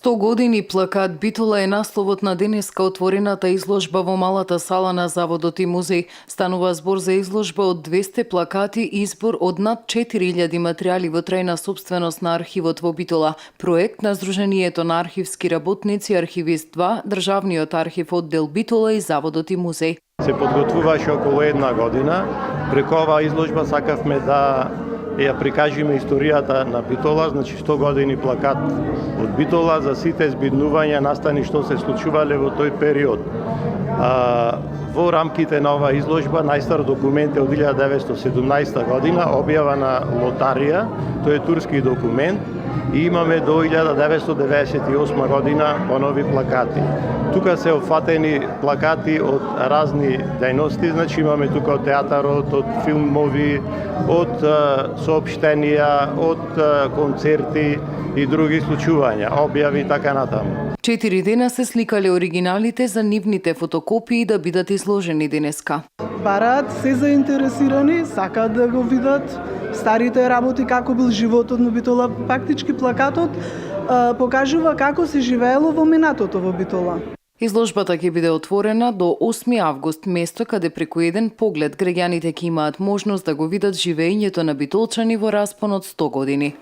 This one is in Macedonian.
100 години плакат Битола е насловот на денеска отворената изложба во малата сала на Заводот и музеј. Станува збор за изложба од 200 плакати и избор од над 4000 материјали во трајна собственост на архивот во Битола. Проект на Сдруженијето на архивски работници Архивист 2, Државниот архив оддел Битола и Заводот и музеј. Се подготвуваше околу една година. Преку оваа изложба сакавме да ја прикажеме историјата на Битола, значи 100 години плакат од Битола за сите збиднувања настани што се случувале во тој период. Во рамките на оваа изложба најстар документ е од 1917 година, објава на лотарија, тој е турски документ и имаме до 1998 година понови плакати. Тука се офатени плакати од разни дејности, значи имаме тука од театарот, од филмови, од соопштенија, од концерти и други случувања, објави и така натаму. 4 дена се сликале оригиналите за нивните фотокопии да бидат изложени денеска. Бараат се заинтересирани, сакаат да го видат старите работи, како бил животот на Битола. Фактички плакатот покажува како се живеело во минатото во Битола. Изложбата ќе биде отворена до 8 август, место каде преку еден поглед граѓаните ќе имаат можност да го видат живеењето на битолчани во распон од 100 години.